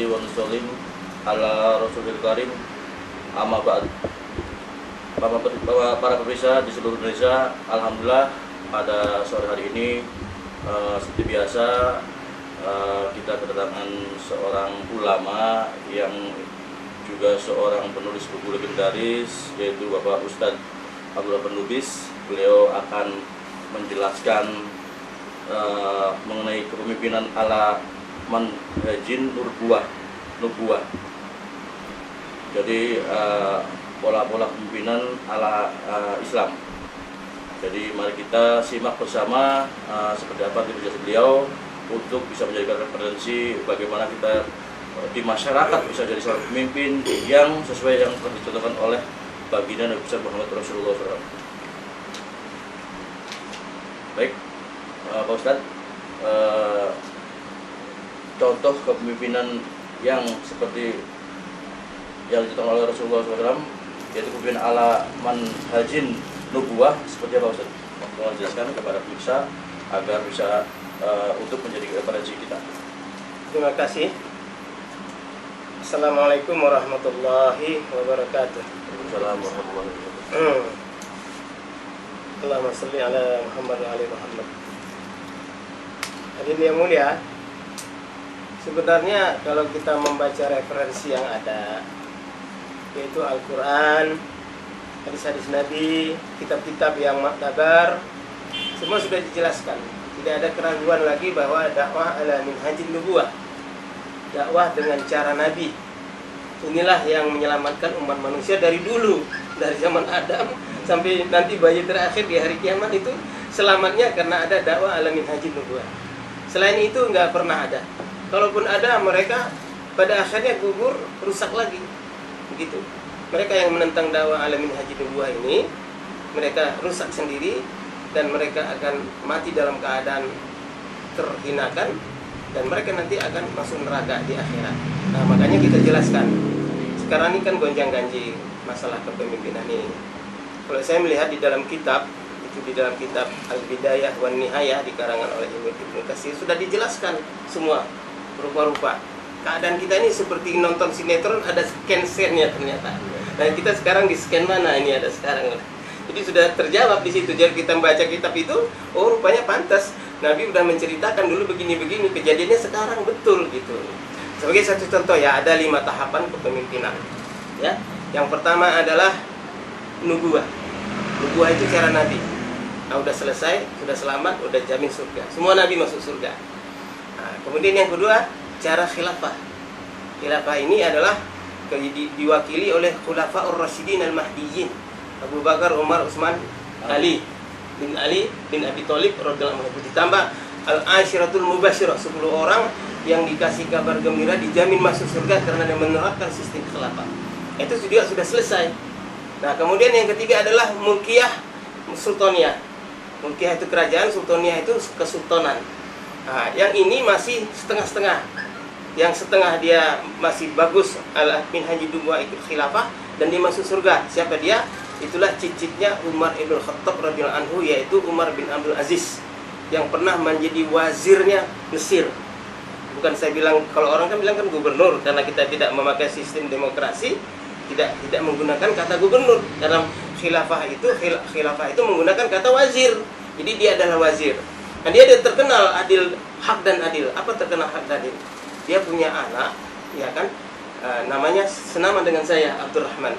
nusalli wa nusallim ala Rasulil Karim. Amma ba'd. Para pemirsa di seluruh Indonesia, alhamdulillah pada sore hari ini seperti biasa kita kedatangan seorang ulama yang juga seorang penulis buku legendaris, yaitu Bapak Ustadz Abdullah bin Lubis. Beliau akan menjelaskan mengenai kepemimpinan ala manhajin nubuwah. Jadi pola-pola kepemimpinan ala Islam. Jadi mari kita simak bersama seperti apa kinerja beliau untuk bisa menjadikan referensi bagaimana kita di masyarakat bisa jadi seorang pemimpin yang sesuai yang telah dicontohkan oleh baginda Nabi besar Muhammad Rasulullah SAW. Baik, Pak Ustadz, contoh kepemimpinan yang seperti yang dicontohkan oleh Rasulullah SAW, yaitu kepemimpinan ala manhajin nubuwah, seperti apa Ustadz? Mohon jelaskan kepada pemirsa agar bisa untuk menjadi referensi kita. Terima kasih. Assalamualaikum warahmatullahi wabarakatuh. Waalaikumsalam warahmatullahi wabarakatuh. Allahumma salli ala Muhammad wa ali Muhammad. Hadirin yang mulia, sebenarnya kalau kita membaca referensi yang ada, yaitu Al-Quran, hadis-hadis Nabi, kitab-kitab yang maktabar, semua sudah dijelaskan. Tidak ada keraguan lagi bahwa dakwah ala minhajin nubuwah, dakwah dengan cara Nabi, inilah yang menyelamatkan umat manusia dari dulu, dari zaman Adam sampai nanti bayi terakhir di hari kiamat. Itu selamatnya karena ada dakwah ala minhajin nubuwah. Selain itu nggak pernah ada. Kalaupun ada, mereka pada akhirnya gugur, rusak lagi. Begitu. Mereka yang menentang dakwah ala minhajin nubuwah ini, mereka rusak sendiri dan mereka akan mati dalam keadaan terhinakan, dan mereka nanti akan masuk neraka di akhirat. Nah, makanya kita jelaskan. Sekarang ini kan gonjang-ganjing masalah kepemimpinan ini. Kalau saya melihat di dalam kitab, itu di dalam kitab Al-Bidayah wan Nihayah di karangan oleh Ibnu Katsir sudah dijelaskan semua rupa-rupa. Keadaan kita ini seperti nonton sinetron, ada scan-nya ternyata. Nah, kita sekarang di scan mana ini ada sekarang. Jadi sudah terjawab di situ. Jadi kita membaca kitab itu, oh rupanya pantas. Nabi sudah menceritakan dulu begini-begini, kejadiannya sekarang betul gitu. Sebagai satu contoh ya, ada 5 tahapan kepemimpinan. Ya, yang pertama adalah nubuwah. Nubuwah itu cara Nabi. Nah, udah selesai, sudah selamat, udah jamin surga. Semua Nabi masuk surga. Nah, kemudian yang kedua, cara khilafah. Khilafah ini adalah diwakili oleh Khulafaur Rasyidin al-Mahdiyyin, Abu Bakar, Umar, Utsman, Ali bin Abi Thalib radhiyallahu anhu. Ditambah al-ashiratul mubasyirah, 10 orang yang dikasih kabar gembira dijamin masuk surga karena dia menerapkan sistem khilafah. Itu juga sudah selesai. Nah, kemudian yang ketiga adalah mulkiyah sultaniyah. Mulkiyah itu kerajaan, sultaniyah itu kesultanan. Nah, yang ini masih setengah-setengah. Yang setengah dia masih bagus ala minhajin nubuwah ikut khilafah dan dia masuk surga. Siapa dia? Itulah cicitnya Umar ibn Khattab radhiyallahu anhu, yaitu Umar bin Abdul Aziz yang pernah menjadi wazirnya Mesir. Bukan saya bilang, kalau orang kan bilang kan gubernur, karena kita tidak memakai sistem demokrasi, tidak menggunakan kata gubernur. Dalam khilafah itu menggunakan kata wazir. Jadi dia adalah wazir. Nah, dia terkenal adil, hak dan adil. Apa terkenal hak dan adil? Dia punya anak, ya kan? Namanya senama dengan saya, Abdurrahman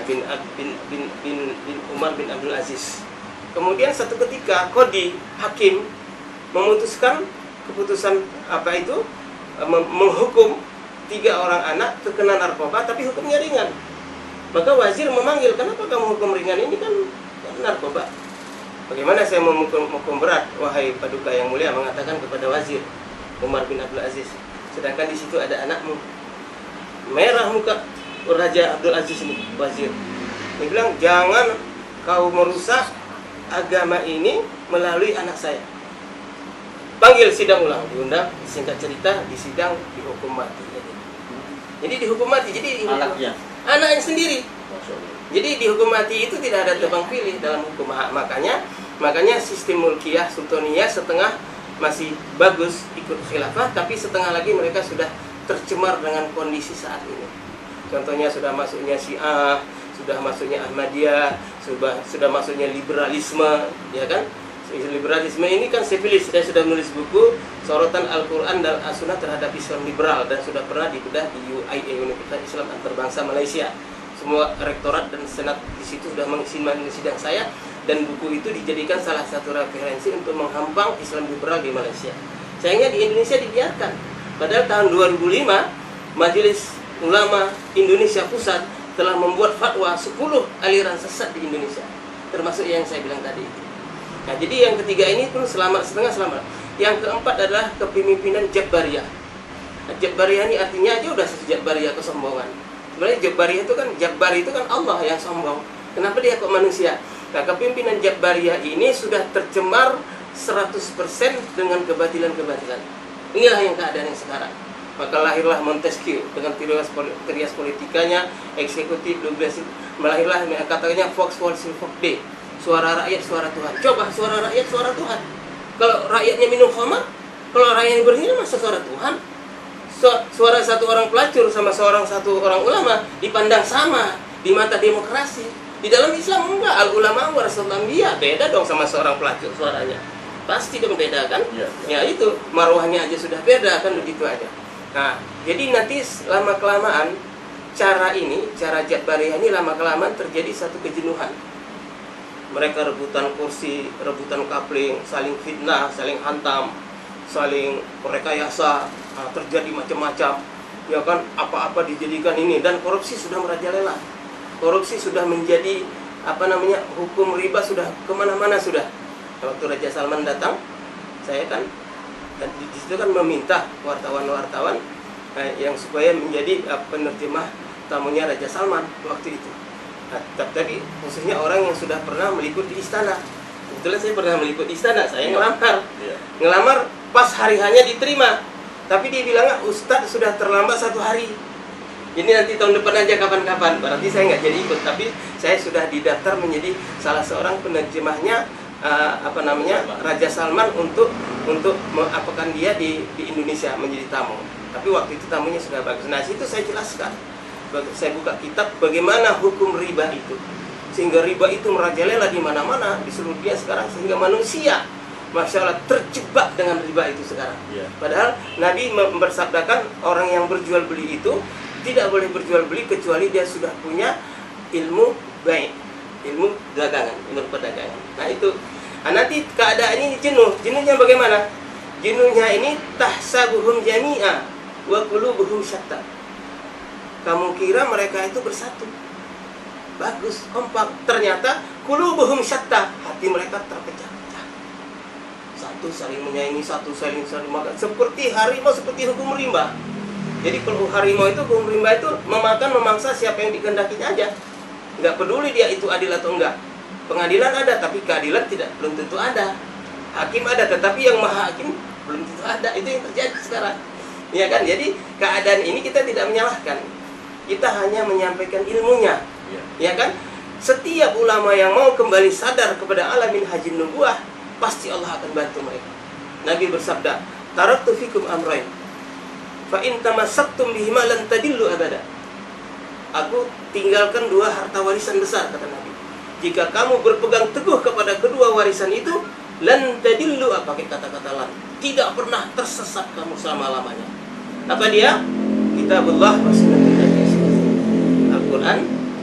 bin Umar bin Abdul Aziz. Kemudian satu ketika qadhi, hakim, memutuskan keputusan apa itu, menghukum 3 orang anak terkena narkoba, tapi hukumnya ringan. Maka wazir memanggil, kenapa kamu hukum ringan, ini kan narkoba. Bagaimana saya menghukum berat, wahai paduka yang mulia, mengatakan kepada wazir Umar bin Abdul Aziz, sedangkan di situ ada anakmu. Merah muka Raja Abdul Aziz ini, wazir. Dia bilang, jangan kau merusak agama ini melalui anak saya. Panggil sidang ulang, diundang, singkat cerita, di sidang dihukum mati. Jadi dihukum mati, jadi anaknya sendiri. Jadi dihukum mati itu tidak ada tebang pilih dalam hukum. Makanya sistem mulkiyah sultaniyah setengah masih bagus ikut khilafah, tapi setengah lagi mereka sudah tercemar dengan kondisi saat ini. Contohnya sudah masuknya Syiah, sudah masuknya Ahmadiyah, sudah masuknya liberalisme, ya kan? Liberalisme ini kan sivilis. Saya sudah menulis buku Sorotan Al-Quran dan As-Sunnah terhadap Islam liberal, dan sudah pernah dibedah di UIA, Universitas Islam Antarabangsa Malaysia. Semua rektorat dan senat di situ sudah mengisi sidang saya, dan buku itu dijadikan salah satu referensi untuk menghampang Islam liberal di Malaysia. Sayangnya di Indonesia dibiarkan. Padahal tahun 2005 Majelis Ulama Indonesia Pusat telah membuat fatwa 10 aliran sesat di Indonesia, termasuk yang saya bilang tadi. Nah, jadi yang ketiga ini pun selamat, setengah selamat. Yang keempat adalah kepemimpinan Jabariyah. Nah, Jabariyah ini artinya aja udah Jabariyah kesombongan. Sebenarnya Jabariyah itu kan, Jabbar itu kan Allah yang sombong. Kenapa dia kok manusia? Nah, kepemimpinan Jabariyah ini sudah tercemar 100% dengan kebatilan-kebatilan. Inilah yang keadaan yang sekarang. Maka lahirlah Montesquieu dengan trias politikanya, eksekutif, legislatif. Melahirlah katanya Vox Populi Vox Dei. Suara rakyat, suara Tuhan. Coba suara rakyat, suara Tuhan. Kalau rakyatnya minum khamar, kalau rakyatnya berzina, masa suara Tuhan? Suara satu orang pelacur sama satu orang ulama dipandang sama di mata demokrasi. Di dalam Islam enggak. Al-ulama warasatul anbiya, beda dong sama seorang pelacur suaranya. Pasti dong beda kan? Ya itu, marwahnya aja sudah beda kan, begitu aja. Nah, jadi nanti lama-kelamaan cara Jabariyah ini lama-kelamaan terjadi satu kejenuhan. Mereka rebutan kursi, rebutan kapling, saling fitnah, saling hantam, saling rekayasa, terjadi macam-macam. Ya kan, apa-apa dijadikan ini, dan korupsi sudah merajalela. Korupsi sudah menjadi hukum riba sudah kemana-mana sudah. Waktu Raja Salman datang, saya kan di situ kan meminta wartawan-wartawan yang supaya menjadi penerjemah tamunya Raja Salman waktu itu. Nah, tapi khususnya orang yang sudah pernah meliput di istana. Kebetulan saya pernah meliput di istana, saya ngelamar. Ngelamar pas hari hanya diterima. Tapi dia bilang, Ustadz sudah terlambat 1 hari. Ini nanti tahun depan aja kapan-kapan. Berarti saya nggak jadi ikut, tapi saya sudah didaftar menjadi salah seorang penerjemahnya Raja Salman untuk mengapakan dia di Indonesia menjadi tamu. Tapi waktu itu tamunya sudah bagus. Nah, situ saya jelaskan. Saya buka kitab bagaimana hukum riba itu, sehingga riba itu merajalela di mana-mana di seluruh dunia sekarang, sehingga manusia, masya Allah, terjebak dengan riba itu sekarang. Padahal Nabi bersabdakan orang yang berjual beli itu tidak boleh berjual beli kecuali dia sudah punya ilmu baik, ilmu dagangan, ilmu perdagangan. Nah itu, nanti keadaan ini jenuhnya bagaimana? Jenuhnya ini tahsabuhum jami'a wa qulubuhum syatta. Kamu kira mereka itu bersatu, bagus, kompak. Ternyata qulubuhum syatta, hati mereka terpecah-pecah. Satu saling menyaingi, satu saling makan. Seperti harimau, seperti hukum rimba. Jadi kalau harimau itu, hukum rimba itu memakan, memangsa siapa yang dikehendakinya aja. Nggak peduli dia itu adil atau enggak. Pengadilan ada, tapi keadilan belum tentu ada. Hakim ada, tetapi yang maha hakim belum tentu ada. Itu yang terjadi sekarang. Ya kan? Jadi keadaan ini kita tidak menyalahkan. Kita hanya menyampaikan ilmunya. Ya kan? Setiap ulama yang mau kembali sadar kepada alamin hajin nubuah, pasti Allah akan bantu mereka. Nabi bersabda, taraktu fikum amrain, fa in tamassaktum bihima lan tadillu abada. Aku tinggalkan 2 harta warisan besar, kata Nabi. Jika kamu berpegang teguh kepada kedua warisan itu, lan tadillu, pakai kata-kata lan, tidak pernah tersesat kamu selama-lamanya. Apa dia? Kitabullah wa sunnah Al-Quran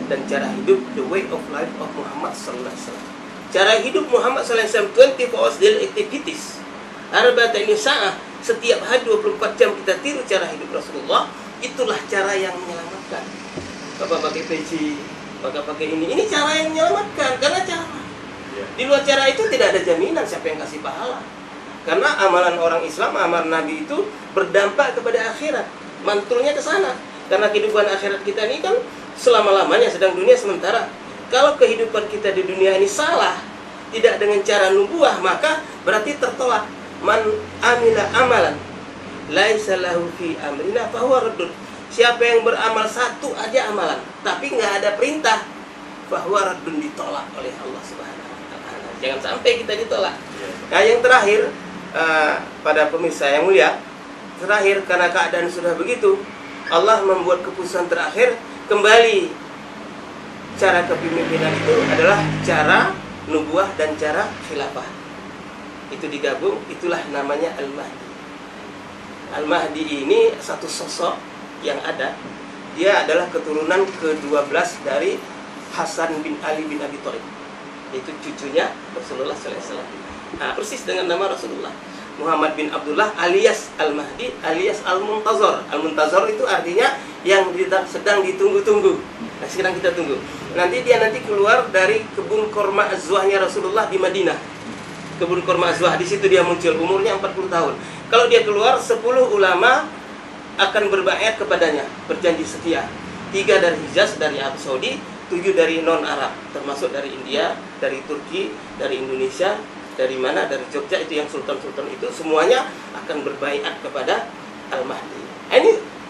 dan cara hidup, the way of life of Muhammad sallallahu alaihi wasallam. Cara hidup Muhammad sallallahu alaihi wasallam 24 hours daily activities. Arba'ata sa'ah, setiap hari 24 jam kita tiru cara hidup Rasulullah. Itulah cara yang menyelamatkan. Bapak pakai peci, Bapak pakai ini cara yang menyelamatkan. Karena cara di luar cara itu tidak ada jaminan siapa yang kasih pahala. Karena amalan orang Islam, amalan Nabi itu berdampak kepada akhirat. Mantulnya ke sana. Karena kehidupan akhirat kita ini kan selama-lamanya, sedang dunia sementara. Kalau kehidupan kita di dunia ini salah, tidak dengan cara nubuah, maka berarti tertolak. Man amila amalan laisa lahu fi amrina fahuwa raddun. Siapa yang beramal satu aja amalan, tapi nggak ada perintah, fahuwa raddun, ditolak oleh Allah Subhanahu wa taala. Jangan sampai kita ditolak. Nah, yang terakhir pada pemirsa yang mulia, terakhir karena keadaan sudah begitu, Allah membuat keputusan terakhir kembali. Cara kepemimpinan itu adalah cara nubuah dan cara khilafah. Itu digabung, itulah namanya Al-Mahdi. Al-Mahdi ini satu sosok yang ada. Dia adalah keturunan ke-12 dari Hasan bin Ali bin Abi Thalib. Itu cucunya Rasulullah SAW. Nah, persis dengan nama Rasulullah. Muhammad bin Abdullah alias Al-Mahdi alias Al-Muntazar. Al-Muntazar itu artinya yang sedang ditunggu-tunggu. Nah, sekarang kita tunggu. Nanti keluar dari kebun korma azwahnya Rasulullah di Madinah. Kebun korma azwah, di situ dia muncul, umurnya 40 tahun. Kalau dia keluar, 10 ulama akan berbaiat kepadanya, berjanji setia. 3 dari Hijaz, dari Arab Saudi, 7 dari non-Arab, termasuk dari India, dari Turki, dari Indonesia, dari mana, dari Jogja, itu yang sultan-sultan itu, semuanya akan berbaiat kepada Al-Mahdi.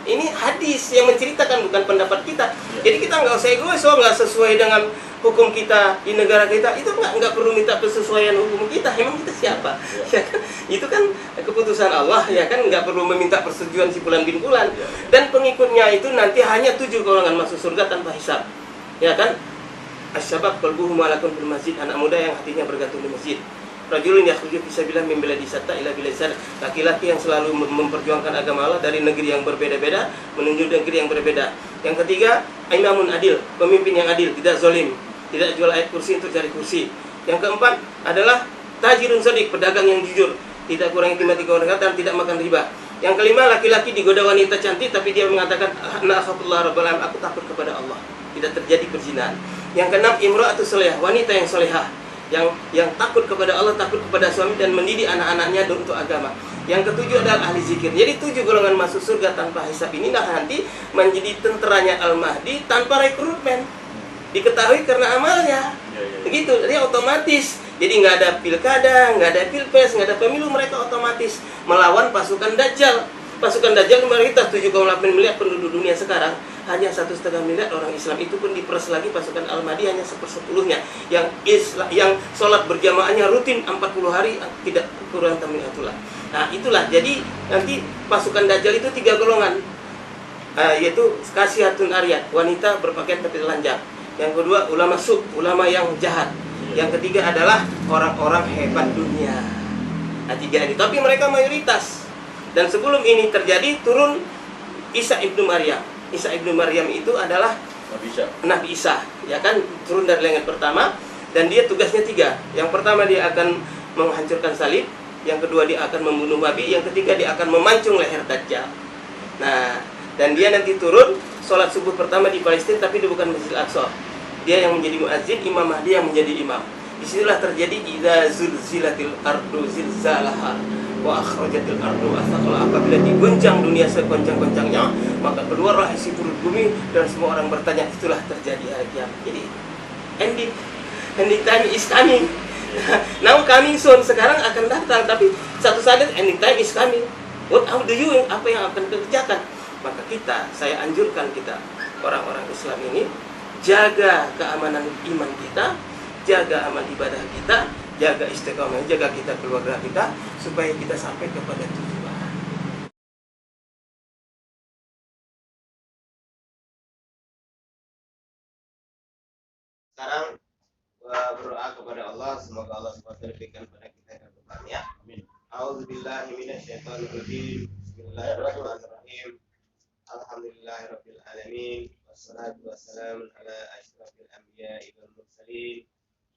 Ini hadis yang menceritakan, bukan pendapat kita. Jadi kita nggak usah egois, nggak sesuai dengan hukum kita di negara kita, itu nggak perlu minta persesuaian hukum kita. Emang kita siapa? Ya kan? Itu kan keputusan Allah, ya kan, nggak perlu meminta persetujuan si fulan bin fulan. Dan pengikutnya itu nanti hanya 7 golongan masuk surga tanpa hisab, ya kan? Asyabab qalbuhum malakun fil masjid, anak muda yang hatinya bergantung di masjid. Rajulun yakhruju fisabilillah min biladi syatta ila biladi syatta, laki-laki yang selalu memperjuangkan agama Allah dari negeri yang berbeda-beda menuju negeri yang berbeda. Yang ketiga, imamun adil, pemimpin yang adil, tidak zalim, tidak jual ayat kursi untuk cari kursi. Yang keempat adalah tajirun shadiq, pedagang yang jujur, tidak kurangi timah 3 orang dan tidak makan riba. Yang kelima, laki-laki digoda wanita cantik tapi dia mengatakan ana akhafullah rabbal alamin, aku takut kepada Allah, tidak terjadi perzinahan. Yang keenam, imra'atu salihah, wanita yang solehah, yang takut kepada Allah, takut kepada suami dan mendidik anak-anaknya untuk agama. Yang ketujuh adalah ahli zikir. Jadi 7 golongan masuk surga tanpa hisab ini nanti menjadi tenteranya Al-Mahdi tanpa rekrutmen. Diketahui karena amalnya. Begitu, jadi otomatis. Jadi nggak ada pilkada, nggak ada pilpres, nggak ada pemilu, mereka otomatis melawan pasukan Dajjal. Pasukan Dajjal mayoritas 7,8 miliar penduduk dunia sekarang, hanya 1,5 miliar orang Islam, itu pun diperas lagi pasukan Al-Mahdi hanya 1/10-nya. Yang sholat berjamaahnya rutin 40 hari tidak kurang taminatullah. Nah, itulah. Jadi nanti pasukan Dajjal itu 3 golongan. Yaitu kasihatun aryat, wanita berpakaian tapi telanjang. Yang kedua, ulama suk, ulama yang jahat. Yang ketiga adalah orang-orang hebat dunia. Nah, 3 ini. Tapi mereka mayoritas. Dan sebelum ini terjadi, turun Isa ibnu Maryam. Isa ibnu Maryam itu adalah Nabi Isa, ya kan, turun dari langit pertama, dan dia tugasnya 3. Yang pertama dia akan menghancurkan salib, yang kedua dia akan membunuh babi, yang ketiga dia akan memancung leher Dajjal. Nah, dan dia nanti turun sholat subuh pertama di Palestina, tapi dia bukan Masjid Al-Aqsa. Dia yang menjadi muazzin, Imam Mahdi yang menjadi imam. Disitulah terjadi idza zulzilatil ardu zilzalaha wa akhrajatil ardu athqalaha. Apabila diguncang dunia segoncang-goncangnya, maka keluarlah isi perut bumi dan semua orang bertanya. Itulah terjadi hari kiamat. Jadi ending time is coming. Now coming soon, sekarang akan datang, tapi satu saat ending time is coming. What are you doing? Apa yang akan kerjakan? Maka saya anjurkan kita orang-orang Islam ini jaga keamanan iman kita, jaga amal ibadah kita, jaga istiqomah, jaga kita keluarga kita, supaya kita sampai kepada tujuan. Sekarang berdoa kepada Allah, semoga Allah SWT berikan pada kita yang depannya. Amin. A'udzubillahi minasyaitonirrajim. Bismillahirrahmanirrahim. Alhamdulillahirabbil alamin. Wassalatu wassalamu ala asyrafil anbiya'i wal mursalin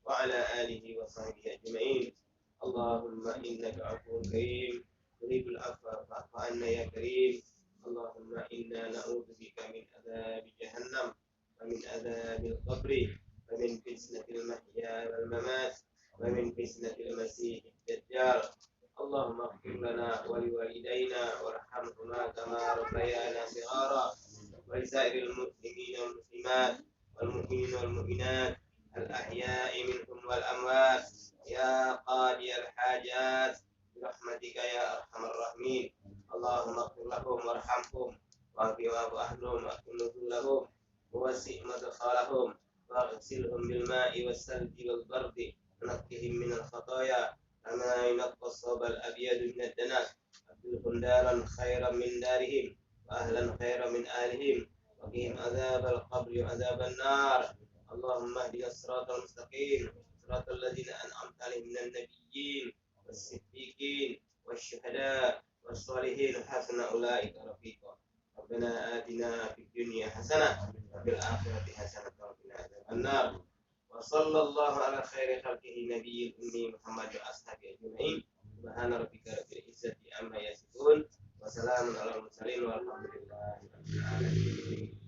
wa ala alihi wa sahbihi ajma'in. Allahumma innaka 'afuwwun karim, tuhibbul 'afwa fa'fu 'anna ya karim. Allahumma inna na'udzubika min adzabi jahannam wa min adzabil qabri wa min fitnatil mahya wal mamat wa min fitnatil masiihid dajjal. Allahumma ighfir lana wa liwalidayna warhamhuma kama rabbayana shighara wa lisairil muslimina wal muslimat wal mu'minina wal mu'minat al ahya'i minhum wal amwat ya qadiyal hajat birahmatika ya arhamar rahimin. Allahumma ighfir lahum warhamhum wa'fi wa'fu ahlum wa'fi nuzulahum wasi' madkhalahum waghsilhum bil ma'i was salji wal bardi ونقهم من الخطايا كما ينقى الصوب الأبيض من الدنس أبدلهم دارا خيرا من دارهم وأهلا خيرا من أهلهم وقهم عذاب القبر وعذاب النار. اللهم اهدنا الصراط المستقيم صراط الذين أنعمت عليهم من النبيين والصديقين والشهداء والصالحين حسن أولئك رفيقا. ربنا آتنا في الدنيا حسنة وفي الآخرة حسنة وقنا عذاب النار. وصلى الله على خير خلقه نبي الأمي محمد وأصحابه أجمعين. سبحان ربك رب العزة عما يصفون وسلام على المرسلين والحمد لله رب العالمين.